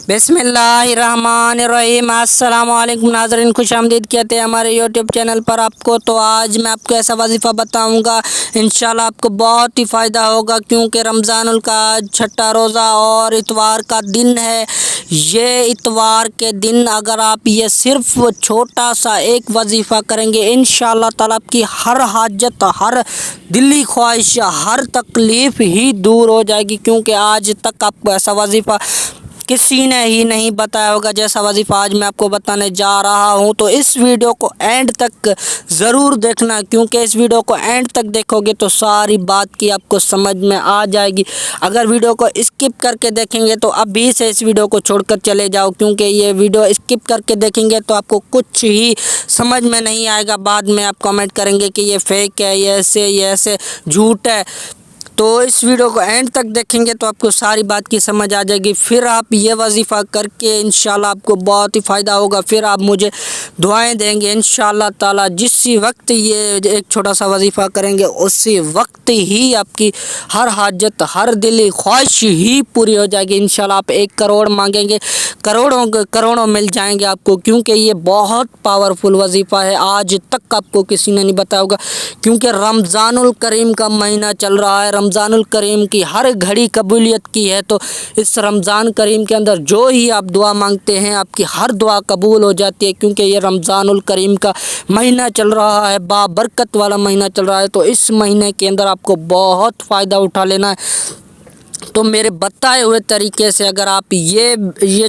बिस्मिल्लाहिर्रहमानिर्रहीम। अस्सलाम वालेकुम नाज़रीन, खुश आमदीद कहते हैं हमारे यूट्यूब चैनल पर आपको। तो आज मैं आपको ऐसा वजीफ़ा बताऊंगा, इंशाल्लाह आपको बहुत ही फ़ायदा होगा, क्योंकि रमज़ानुल का आज छठा रोज़ा और इतवार का दिन है। ये इतवार के दिन अगर आप ये सिर्फ छोटा सा एक वजीफ़ा करेंगे, इंशाल्लाह ताला आपकी हर हाजत, हर दिली ख्वाहिश, हर तकलीफ़ ही दूर हो जाएगी। क्योंकि आज तक आपको ऐसा वजीफ़ा किसी ने ही नहीं बताया होगा जैसा वजीफ़ा आज मैं आपको बताने जा रहा हूं। तो इस वीडियो को एंड तक ज़रूर देखना, क्योंकि इस वीडियो को एंड तक देखोगे तो सारी बात की आपको समझ में आ जाएगी। अगर वीडियो को स्किप करके देखेंगे तो अभी से इस वीडियो को छोड़कर चले जाओ, क्योंकि ये वीडियो स्किप करके देखेंगे तो आपको कुछ ही समझ में नहीं आएगा। बाद में आप कमेंट करेंगे कि ये फेक है, ये ऐसे झूठ है। तो इस वीडियो को एंड तक देखेंगे तो आपको सारी बात की समझ आ जाएगी। फिर आप ये वजीफ़ा करके इंशाल्लाह आपको बहुत ही फ़ायदा होगा। फिर आप मुझे दुआएं देंगे इंशाल्लाह ताला। जिस वक्त ये एक छोटा सा वजीफ़ा करेंगे उसी वक्त ही आपकी हर हाजत, हर दिली ख्वाहिश ही पूरी हो जाएगी इंशाल्लाह। आप 1 करोड़ मांगेंगे, करोड़ों मिल जाएंगे आपको, क्योंकि ये बहुत पावरफुल वजीफ़ा है। आज तक आपको किसी ने नहीं बताया होगा, क्योंकि रमज़ानुल करीम का महीना चल रहा है। रमज़ानुल करीम की हर घड़ी कबूलियत की है। तो इस रमज़ान करीम के अंदर जो ही आप दुआ मांगते हैं, आपकी हर दुआ कबूल हो जाती है, क्योंकि ये रमज़ानुल करीम का महीना चल रहा है, बाबरकत वाला महीना चल रहा है। तो इस महीने के अंदर आपको बहुत फ़ायदा उठा लेना है। तो मेरे बताए हुए तरीके से अगर आप ये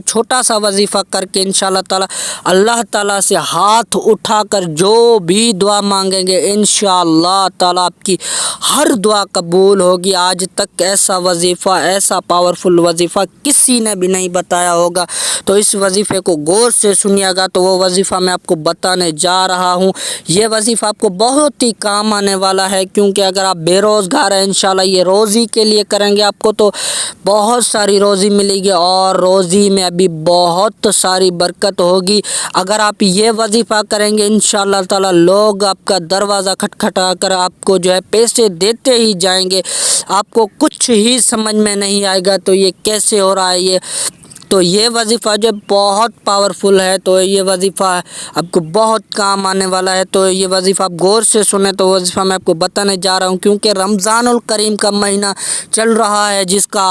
छोटा सा वजीफ़ा करके इंशाल्लाह ताला अल्लाह ताला से हाथ उठाकर जो भी दुआ मांगेंगे, इंशाल्लाह ताला आपकी हर दुआ कबूल होगी। आज तक ऐसा वजीफ़ा, ऐसा पावरफुल वजीफ़ा किसी ने भी नहीं बताया होगा। तो इस वजीफ़े को गौर से सुनिएगा। तो वो वजीफ़ा मैं आपको बताने जा रहा हूँ। ये वजीफ़ा आपको बहुत ही काम आने वाला है, क्योंकि अगर आप बेरोज़गार हैं, इंशाल्लाह ये रोज़ी के लिए करेंगे आपको तो बहुत सारी रोज़ी मिलेगी, और रोज़ी में अभी बहुत सारी बरकत होगी। अगर आप ये वजीफ़ा करेंगे इंशाल्लाह ताला लोग आपका दरवाज़ा खटखटा कर आपको जो है पैसे देते ही जाएंगे। आपको कुछ ही समझ में नहीं आएगा तो ये कैसे हो रहा है ये। तो ये वजीफ़ा जो बहुत पावरफुल है, तो ये वजीफ़ा आपको बहुत काम आने वाला है। तो ये वजीफ़ा आप गौर से सुने। तो वजीफ़ा मैं आपको बताने जा रहा हूँ, क्योंकि रमज़ानुल करीम का महीना चल रहा है, जिसका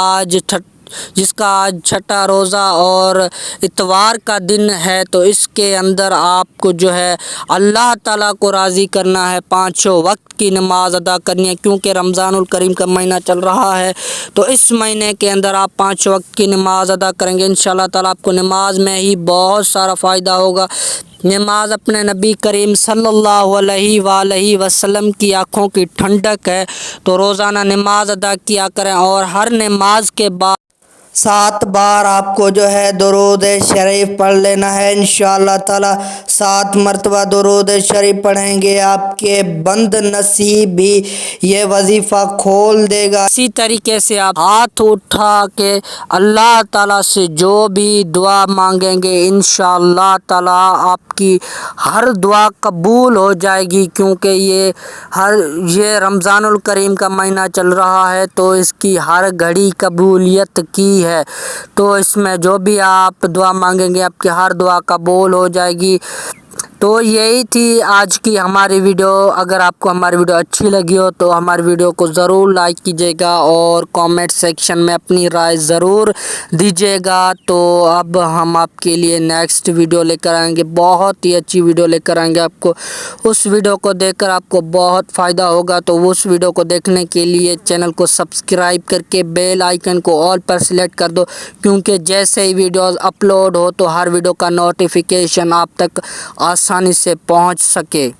आज छठा रोज़ा और इतवार का दिन है। तो इसके अंदर आपको जो है अल्लाह ताला को राज़ी करना है, 5 वक्त की नमाज़ अदा करनी है, क्योंकि रमज़ानुल करीम का महीना चल रहा है। तो इस महीने के अंदर आप 5 वक्त की नमाज़ अदा करेंगे इंशाल्लाह ताला आपको नमाज में ही बहुत सारा फ़ायदा होगा। नमाज अपने नबी करीम सल्लल्लाहु अलैहि वसल्लम की आँखों की ठंडक है। तो रोज़ाना नमाज अदा किया करें, और हर नमाज के बाद 7 बार आपको जो है दुरूद शरीफ पढ़ लेना है इंशाअल्लाह ताला। 7 मरतबा दुरूद शरीफ पढ़ेंगे, आपके बंद नसीब भी ये वजीफ़ा खोल देगा। इसी तरीके से आप हाथ उठा के अल्लाह ताला से जो भी दुआ मांगेंगे, इंशाअल्लाह ताला आपकी हर दुआ कबूल हो जाएगी। क्योंकि ये रमज़ानुल करीम का महीना चल रहा है, तो इसकी हर घड़ी कबूलियत की है। तो इसमें जो भी आप दुआ मांगेंगे, आपकी हर दुआ कबूल हो जाएगी। तो यही थी आज की हमारी वीडियो। अगर आपको हमारी वीडियो अच्छी लगी हो तो हमारी वीडियो को ज़रूर लाइक कीजिएगा, और कमेंट सेक्शन में अपनी राय ज़रूर दीजिएगा। तो अब हम आपके लिए नेक्स्ट वीडियो लेकर आएंगे, बहुत ही अच्छी वीडियो लेकर आएंगे आपको। उस वीडियो को देखकर आपको बहुत फ़ायदा होगा। तो उस वीडियो को देखने के लिए चैनल को सब्सक्राइब करके बेल आइकन को ऑल पर सिलेक्ट कर दो, क्योंकि जैसे ही वीडियोज़ अपलोड हो तो हर वीडियो का नोटिफिकेशन आप तक आसानी से पहुंच सके।